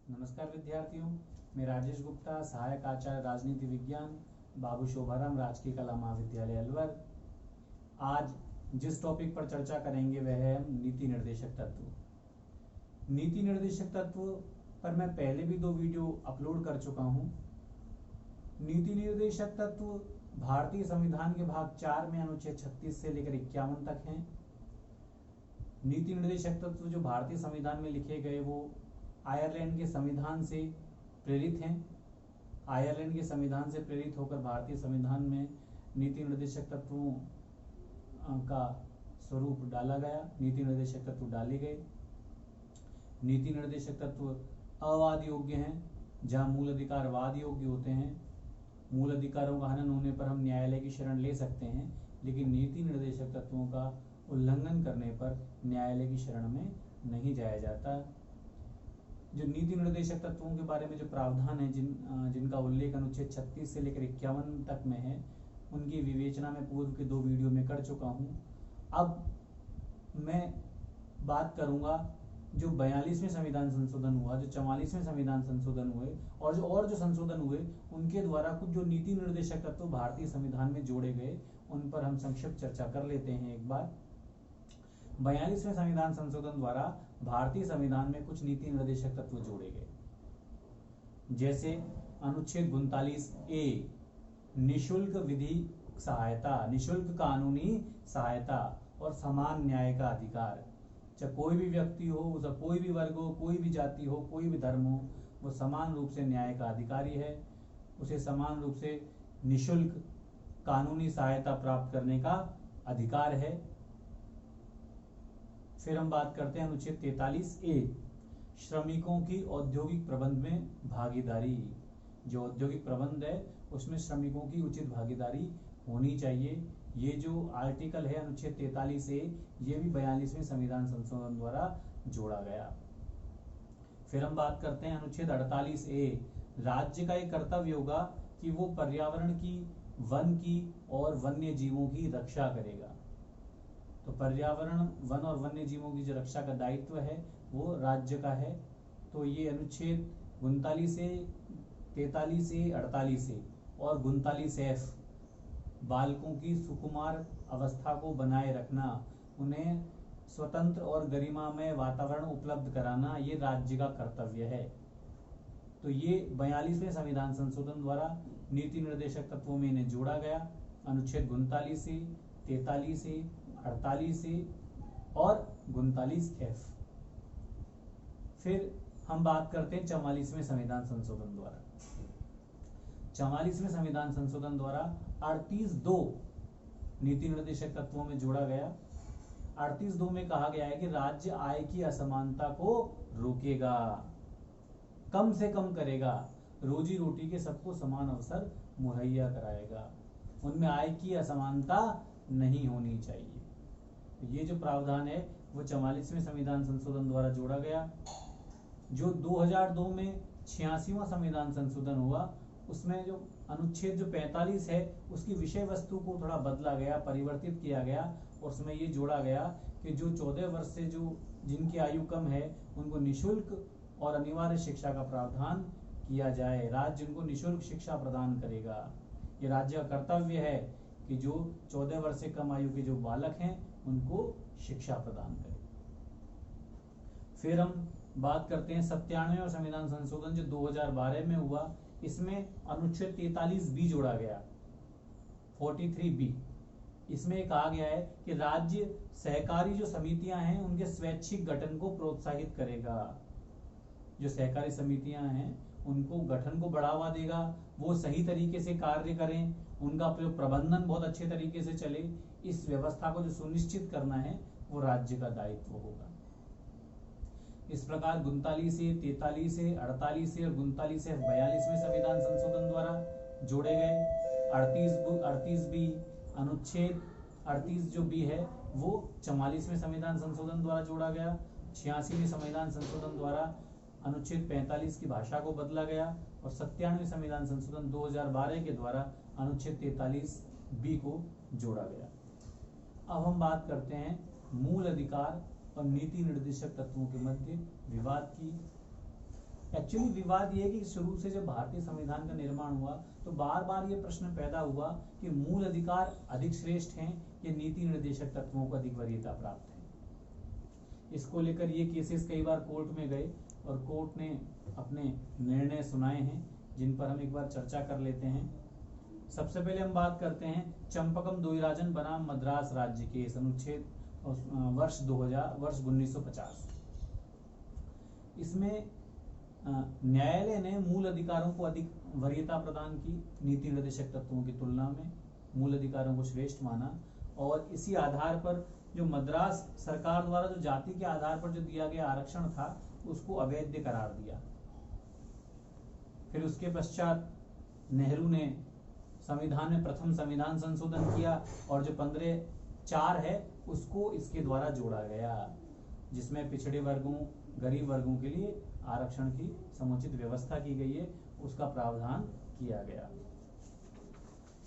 नमस्कार विद्यार्थियों, मैं राजेश गुप्ता, सहायक आचार्य राजनीति विज्ञान, बाबू शोभाराम राजकीय कला महाविद्यालय अलवर। आज जिस टॉपिक पर चर्चा करेंगे वह है नीति निर्देशक तत्व। नीति निर्देशक तत्व पर मैं पहले भी 2 वीडियो अपलोड कर चुका हूं। नीति निर्देशक तत्व भारतीय संविधान के भाग 4 में अनुच्छेद 36 से लेकर 51 तक हैं। नीति निर्देशक तत्व जो भारतीय संविधान में लिखे गए वो आयरलैंड के संविधान से प्रेरित हैं। आयरलैंड के संविधान से प्रेरित होकर भारतीय संविधान में नीति निर्देशक तत्वों का स्वरूप डाला गया, नीति निर्देशक तत्व डाले गए। नीति निर्देशक तत्व अवाद योग्य हैं, जहां मूल अधिकार वाद योग्य होते हैं। मूल अधिकारों का हनन होने पर हम न्यायालय की शरण ले सकते हैं, लेकिन नीति निर्देशक तत्वों का उल्लंघन करने पर न्यायालय की शरण में नहीं जाया जाता। जो नीति निर्देशक तत्वों के बारे में जो प्रावधान है जिनका उल्लेख अनुच्छेद 36 से लेकर 51 तक में है, उनकी विवेचना में पूर्व के 2 वीडियो में कर चुका हूं। अब मैं बात करूंगा जो 42वें संविधान संशोधन हुआ, जो 44वें संविधान संशोधन हुए और जो संशोधन हुए उनके द्वारा कुछ जो नीति निर्देशक तत्व भारतीय संविधान में जोड़े गए, उन पर हम संक्षिप्त चर्चा कर लेते हैं एक बार। 42वें संविधान संशोधन द्वारा भारतीय संविधान में कुछ नीति निर्देशक तत्व जोड़े गए, जैसे अनुच्छेद 39A निशुल्क विधि सहायता, निशुल्क कानूनी सहायता और समान न्याय का अधिकार। चाहे कोई भी व्यक्ति हो, उसे कोई भी वर्ग हो, कोई भी जाति हो, कोई भी धर्म हो, वो समान रूप से न्याय का अधिकारी है। उसे समान रूप से निशुल्क कानूनी सहायता प्राप्त करने का अधिकार है। फिर हम बात करते हैं अनुच्छेद 43A श्रमिकों की औद्योगिक प्रबंध में भागीदारी। जो औद्योगिक प्रबंध है उसमें श्रमिकों की उचित भागीदारी होनी चाहिए। ये जो आर्टिकल है अनुच्छेद 43A, ये भी 42वें संविधान संशोधन द्वारा जोड़ा गया। फिर हम बात करते हैं अनुच्छेद 48A राज्य का एक कर्तव्य होगा कि वो पर्यावरण की, वन की और वन्य जीवों की रक्षा करेगा। तो पर्यावरण, वन और वन्य जीवों की जो रक्षा का दायित्व है वो राज्य का है। तो ये अनुच्छेद 39A, 43A, 48A और 39F बालकों की सुकुमार अवस्था को बनाए रखना, उन्हें स्वतंत्र और गरिमामय वातावरण उपलब्ध कराना, ये राज्य का कर्तव्य है। तो ये 42वें संविधान संशोधन द्वारा नीति निर्देशक तत्वों में इन्हें जोड़ा गया। अनुच्छेद 39A, 43A, 48A और 39F। फिर हम बात करते हैं 44वें संविधान संशोधन द्वारा। 44वें संविधान संशोधन द्वारा 38(2) नीति निर्देशक तत्वों में जोड़ा गया। 38(2) में कहा गया है कि राज्य आय की असमानता को रोकेगा, कम से कम करेगा, रोजी रोटी के सबको समान अवसर मुहैया कराएगा, उनमें आय की असमानता नहीं होनी चाहिए। ये जो प्रावधान है वो 44वें संविधान संशोधन द्वारा जोड़ा गया। जो 2002 में 86वां संविधान संशोधन हुआ, उसमें जो अनुच्छेद जो 45 है उसकी विषय वस्तु को थोड़ा बदला गया, परिवर्तित किया गया और उसमें ये जोड़ा गया कि जो 14 वर्ष से जो जिनकी आयु कम है उनको निशुल्क और अनिवार्य शिक्षा का प्रावधान किया जाए। राज्य उनको निशुल्क शिक्षा प्रदान करेगा। ये राज्य का कर्तव्य है कि जो 14 वर्ष से कम आयु के जो बालक हैं उनको शिक्षा प्रदान करे। फिर हम बात करते हैं 97वें संविधान संशोधन जो 2012 में हुआ। इसमें अनुच्छेद 43B जोड़ा गया, 43B। इसमें कहा गया है कि राज्य सहकारी जो समितियां हैं उनके स्वैच्छिक गठन को प्रोत्साहित करेगा। जो सहकारी समितियां हैं उनको गठन को बढ़ावा देगा, वो सही तरीके से कार्य करें, उनका प्रबंधन बहुत अच्छे तरीके से चले। इस व्यवस्था को जो सुनिश्चित करना है वो राज्य का दायित्व होगा। इस प्रकार 39A, 43A, 48A और 39F 42वें संविधान संशोधन द्वारा जोड़े गए। 38B अनुच्छेद 38 जो B है वो 44वें संविधान संशोधन द्वारा जोड़ा गया। 86वें संविधान संशोधन द्वारा अनुच्छेद 45 की भाषा को बदला गया और 97वें संविधान संशोधन 2012 के द्वारा अनुच्छेद 43B को जोड़ा गया। अब हम बात करते हैं मूल अधिकार और नीति निर्देशक तत्वों के मध्य विवाद की। एक्चुअली विवाद ये है कि शुरू से जब भारतीय संविधान का निर्माण हुआ तो बार बार ये प्रश्न पैदा हुआ कि मूल अधिकार अधिक श्रेष्ठ हैं या नीति निर्देशक तत्वों को अधिक वरीयता प्राप्त है। इसको लेकर ये केसेस कई बार कोर्ट में गए और कोर्ट ने अपने निर्णय सुनाए हैं, जिन पर हम एक बार चर्चा कर लेते हैं। सबसे पहले हम बात करते हैं चंपकम दोयराजन बनाम मद्रास राज्य केस, अनुच्छेद वर्ष 1950। इसमें न्यायालय ने मूल अधिकारों को अधिक वरीयता प्रदान की नीति निर्देशक तत्वों की तुलना में, मूल अधिकारों को श्रेष्ठ माना और इसी आधार पर जो मद्रास सरकार द्वारा जो जाति के आधार पर जो दिया गया आरक्षण था उसको अवैध करार दिया। फिर उसके पश्चात नेहरू ने संविधान में प्रथम संविधान संशोधन किया और जो 15(4) है उसको इसके द्वारा जोड़ा गया, जिसमें पिछड़े वर्गों, गरीब वर्गों के लिए आरक्षण की समुचित व्यवस्था की गई है, उसका प्रावधान किया गया।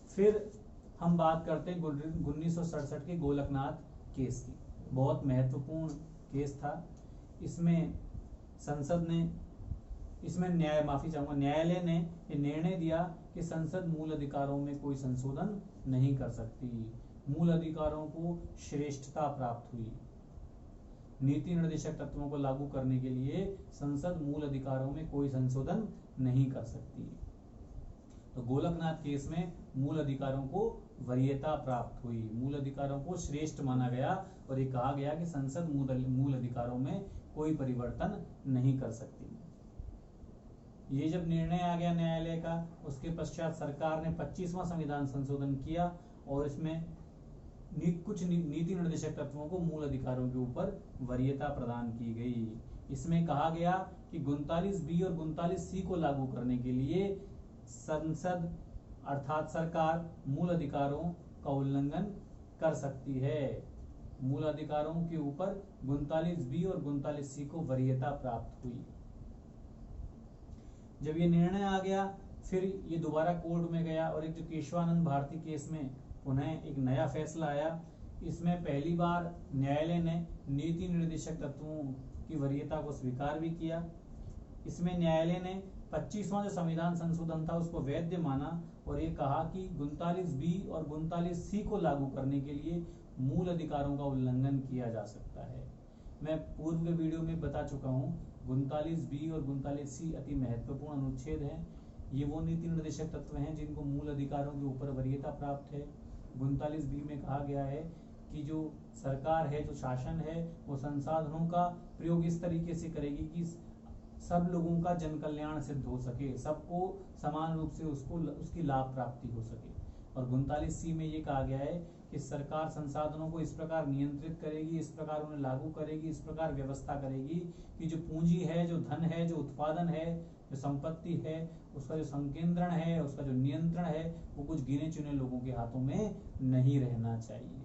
फिर हम बात करते हैं 1967 के गोलकनाथ केस की। बहुत महत्वपूर्ण केस था। इसमें न्यायालय ने ये निर्णय दिया कि संसद मूल अधिकारों में कोई संशोधन नहीं कर सकती। मूल अधिकारों को श्रेष्ठता प्राप्त हुई। नीति निर्देशक तत्वों को लागू करने के लिए संसद मूल अधिकारों में कोई संशोधन नहीं कर सकती। तो गोलकनाथ केस में मूल अधिकारों को वरीयता प्राप्त हुई, मूल अधिकारों को श्रेष्ठ माना गया और ये कहा गया कि संसद मूल अधिकारों में कोई परिवर्तन नहीं कर सकती। ये जब निर्णय आ गया न्यायालय का, उसके पश्चात सरकार ने 25वां संविधान संशोधन किया और इसमें कुछ नीति निर्देशक तत्वों को मूल अधिकारों के ऊपर वरीयता प्रदान की गई। इसमें कहा गया कि 39(b) और 39(c) को लागू करने के लिए संसद अर्थात सरकार मूल अधिकारों का उल्लंघन कर सकती है। मूल अधिकारों के ऊपर 39(b) और 39(c) को वरीयता प्राप्त हुई। जब ये निर्णय आ गया फिर ये दोबारा कोर्ट में गया और एक जो केशवानंद भारती केस में पुनः एक नया फैसला आया। इसमें पहली बार न्यायालय ने नीति निर्देशक तत्वों की वरीयता को स्वीकार भी किया। इसमें न्यायालय ने 25वां जो संविधान संशोधन था उसको वैध माना और ये कहा कि 39(b) और 39(c) को लागू करने के लिए मूल अधिकारों का उल्लंघन किया जा सकता है। मैं पूर्व के वीडियो में बता चुका हूँ 39(b) और 39(c) अति महत्वपूर्ण अनुच्छेद हैं। ये वो नीति निर्देशक तत्व हैं जिनको मूल अधिकारों के ऊपर वरीयता प्राप्त है। 39(b) में कहा गया है कि जो सरकार है, जो शासन है, वो संसाधनों का प्रयोग इस तरीके से करेगी कि सब लोगों का जन कल्याण सिद्ध हो सके, सबको समान रूप से उसकी लाभ प्राप्ति हो सके। और 39(c) में ये कहा गया है कि सरकार संसाधनों को इस प्रकार नियंत्रित करेगी, इस प्रकार उन्हें लागू करेगी, इस प्रकार व्यवस्था करेगी कि जो पूंजी है, जो धन है, जो उत्पादन है, जो संपत्ति है, उसका जो संकेंद्रण है, उसका जो नियंत्रण है, वो कुछ गिने चुने लोगों के हाथों में नहीं रहना चाहिए।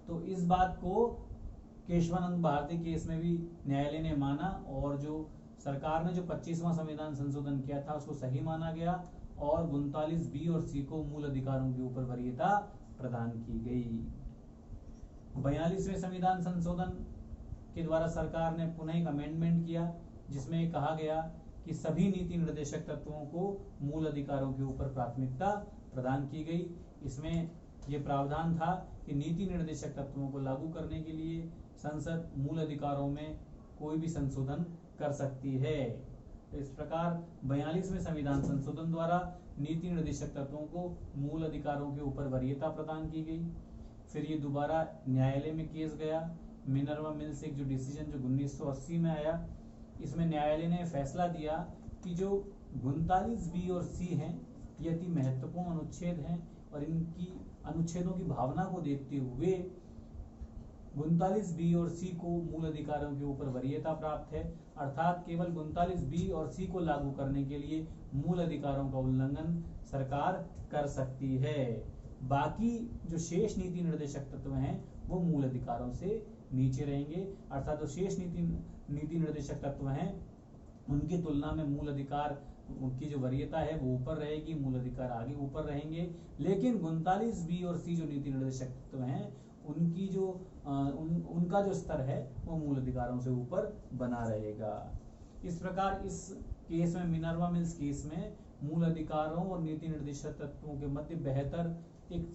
तो इस बात को केशवानंद भारती केस में भी न्यायालय ने माना और जो सरकार ने जो 25वां संविधान संशोधन किया था उसको सही माना गया और 39(b) और (c) को मूल अधिकारों के ऊपर वरीयता प्रदान की गई। 42वें संविधान संशोधन के द्वारा सरकार ने पुनः एक अमेंडमेंट किया जिसमें कहा गया कि सभी नीति निर्देशक तत्वों को मूल अधिकारों के ऊपर प्राथमिकता प्रदान की गई। इसमें यह प्रावधान था कि नीति निर्देशक तत्वों को लागू करने के लिए संसद मूल अधिकारों में कोई भी संशोधन कर सकती है। तो इस प्रकार 42वें संविधान संशोधन द्वारा नीति निर्देशक तत्वों को मूल अधिकारों के ऊपर वरीयता प्रदान की गई। फिर ये दोबारा न्यायालय में केस गया। मिनर्वा मिल्स एक जो डिसीजन जो 1980 में आया, इसमें न्यायालय ने फैसला दिया कि जो 39(b) और (c) हैं ये अति महत्वपूर्ण अनुच्छेद हैं और इनकी अनुच्छेदों की भावना को देखते हुए 39(b) और (c) को मूल अधिकारों के ऊपर वरीयता प्राप्त है। अर्थात केवल 39(b) और (c) को लागू करने के लिए मूल अधिकारों का उल्लंघन सरकार कर सकती है। बाकी जो शेष नीति निर्देशक तत्व हैं वो मूल अधिकारों से नीचे रहेंगे। अर्थात जो शेष नीति निर्देशक तत्व हैं उनकी तुलना में मूल अधिकार उनकी जो वरीयता है वो ऊपर रहेगी, मूल अधिकार आगे ऊपर रहेंगे। लेकिन 39(b) और (c) जो नीति निर्देशक तत्व हैं उनकी जो उनका जो स्तर है वो मूल अधिकारों से ऊपर बना रहेगा। इस प्रकार इस केस में, मिनर्वा मिल्स केस में, मूल अधिकारों और नीति निर्देशक तत्वों के मध्य बेहतर एक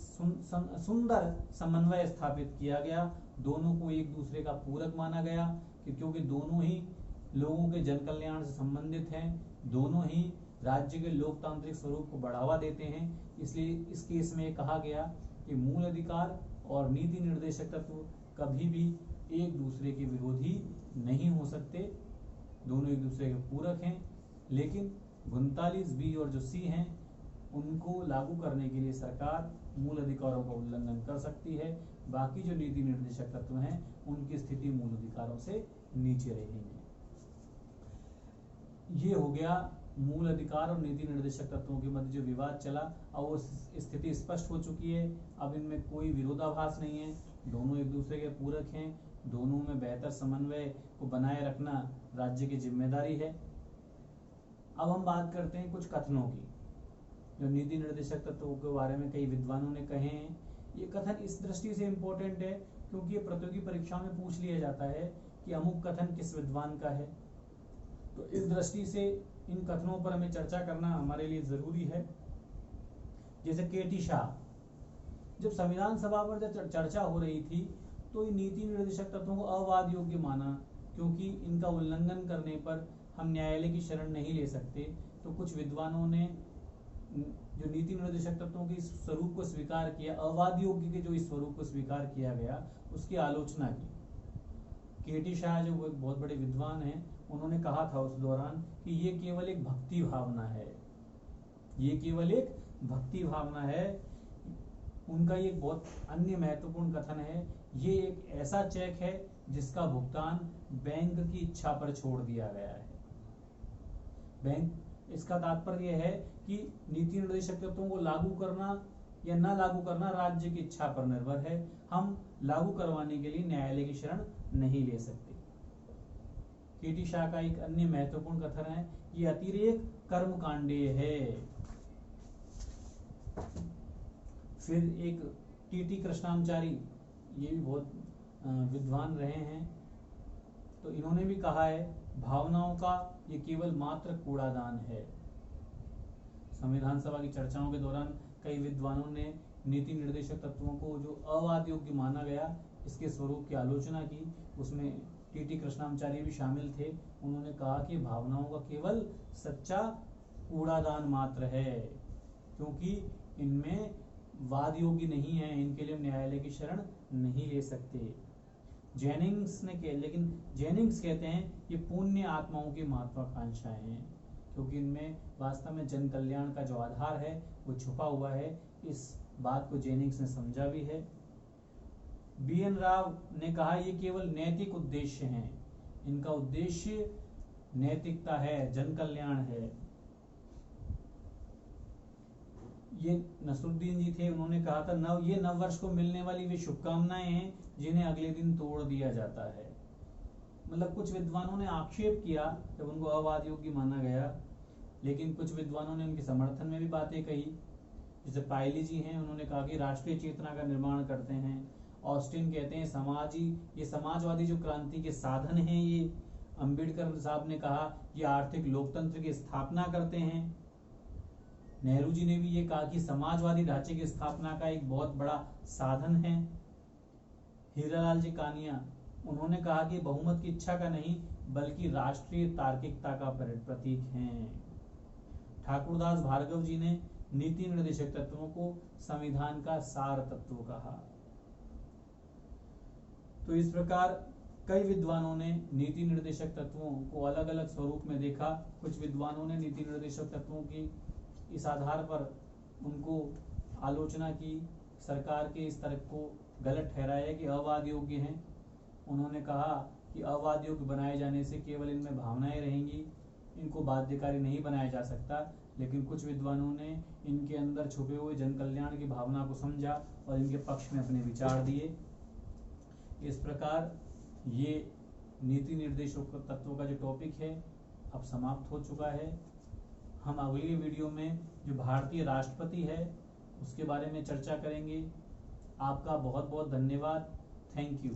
सुंदर समन्वय स्थापित किया गया। दोनों को एक दूसरे का पूरक माना गया क्योंकि दोनों ही लोगों के जन कल्याण से संबंधित हैं, दोनों ही राज्य के लोकतांत्रिक स्वरूप को बढ़ावा देते हैं। इसलिए इस केस में कहा गया कि मूल अधिकार और नीति निर्देशक तत्व कभी भी एक दूसरे के विरोधी नहीं हो सकते, दोनों एक दूसरे के पूरक हैं। लेकिन 39 बी और जो सी हैं उनको लागू करने के लिए सरकार मूल अधिकारों का उल्लंघन कर सकती है। बाकी जो नीति निर्देशक तत्व हैं उनकी स्थिति मूल अधिकारों से नीचे रहेगी। ये हो गया मूल अधिकार और नीति निर्देशक तत्वों के मध्य जो विवाद चला। अब वो स्थिति स्पष्ट हो चुकी है, अब इनमें कोई विरोधाभास नहीं है, दोनों एक दूसरे के पूरक हैं, दोनों में बेहतर समन्वय को बनाए रखना राज्य की जिम्मेदारी है। अब हम बात करते हैं कुछ कथनों की जो नीति निर्देशक तत्वों के बारे में कई विद्वानों ने कहे हैं। ये कथन इस दृष्टि से इम्पोर्टेंट है क्योंकि ये प्रतियोगी परीक्षा में पूछ लिया जाता है कि अमुक कथन किस विद्वान का है। तो इस दृष्टि से इन कथनों पर हमें चर्चा करना हमारे लिए जरूरी है। जैसे केटी शाह, जब संविधान सभा पर जब चर्चा हो रही थी तो इन नीति निर्देशक तत्वों को अवाद योग्य माना क्योंकि इनका उल्लंघन करने पर हम न्यायालय की शरण नहीं ले सकते। तो कुछ विद्वानों ने जो नीति निर्देशक तत्वों के इस स्वरूप को स्वीकार किया, अवाद योग्य के जो इस स्वरूप को स्वीकार किया गया, उसकी आलोचना की। केटी शाह जो एक बहुत बड़े विद्वान हैं, उन्होंने कहा था उस दौरान कि ये केवल एक भक्ति भावना है, ये केवल एक भक्ति भावना है। उनका ये बहुत अन्य महत्वपूर्ण कथन है, ये एक ऐसा चेक है जिसका भुगतान बैंक की इच्छा पर छोड़ दिया गया है। बैंक, इसका तात्पर्य है कि नीति निर्देशक तत्वों को लागू करना या न लागू करना राज्य की इच्छा पर निर्भर है, हम लागू करवाने के लिए न्यायालय की शरण नहीं ले सकते। केटी शाह का एक अन्य महत्वपूर्ण कथन है, ये अतिरेक कर्मकांडेय है। फिर एक टीटी कृष्णाचारी, ये भी बहुत विद्वान रहे हैं, तो इन्होंने भी कहा है भावनाओं का ये केवल मात्र कूड़ादान है। संविधान सभा की चर्चाओं के दौरान कई विद्वानों ने नीति निर्देशक तत्वों को जो अवाद योग्य माना गया इसके स्वरूप की आलोचना की। उसमें टीटी कृष्णाचार्य भी शामिल थे। उन्होंने कहा कि भावनाओं का केवल सच्चा कूड़ादान मात्र है क्योंकि इनमें वाद योग्य नहीं है, इनके लिए न्यायालय की शरण नहीं ले सकते। जेनिंग्स ने लेकिन जेनिंग्स कहते हैं ये पुण्य आत्माओं की महत्वाकांक्षाएं हैं क्योंकि इनमें वास्तव में जन कल्याण का जो आधार है वो छुपा हुआ है। इस बात को जेनिंग्स ने समझा भी है। BN राव ने कहा ये केवल नैतिक उद्देश्य हैं, इनका उद्देश्य नैतिकता है, जन कल्याण है। ये नसरुद्दीन जी थे, उन्होंने कहा था ये नववर्ष को मिलने वाली वे शुभकामनाएं हैं जिन्हें अगले दिन तोड़ दिया जाता है। मतलब कुछ विद्वानों ने आक्षेप किया जब उनको अवाद योग्य माना गया, लेकिन कुछ विद्वानों ने उनके समर्थन में भी बातें कही। जैसे पायली जी हैं, उन्होंने कहा कि राष्ट्रीय चेतना का निर्माण करते हैं। ऑस्टिन कहते हैं ये समाजवादी जो क्रांति के साधन हैं। ये अंबेडकर साहब ने कहा ये आर्थिक लोकतंत्र की स्थापना करते हैं। नेहरू जी ने भी ये कहा कि समाजवादी ढांचे की स्थापना का एक बहुत बड़ा साधन है। हीरालाल जी कानिया, उन्होंने कहा कि बहुमत की इच्छा का नहीं बल्कि राष्ट्रीय तार्किकता का प्रतीक हैं। ठाकुरदास भार्गव जी ने नीति निर्देशक तत्वों को संविधान का सार तत्व कहा। तो इस प्रकार कई विद्वानों ने नीति निर्देशक तत्वों को अलग अलग स्वरूप में देखा। कुछ विद्वानों ने नीति निर्देशक तत्वों की इस आधार पर उनको आलोचना की, सरकार के इस तर्क को गलत ठहराया कि अवाद योग्य हैं। उन्होंने कहा कि अवाद योग्य बनाए जाने से केवल इनमें भावनाएं रहेंगी, इनको बाध्यकारी नहीं बनाया जा सकता। लेकिन कुछ विद्वानों ने इनके अंदर छुपे हुए जन कल्याण की भावना को समझा और इनके पक्ष में अपने विचार दिए। इस प्रकार ये नीति निर्देशक तत्वों का जो टॉपिक है अब समाप्त हो चुका है। हम अगली वीडियो में जो भारतीय राष्ट्रपति है उसके बारे में चर्चा करेंगे। आपका बहुत बहुत धन्यवाद। Thank you.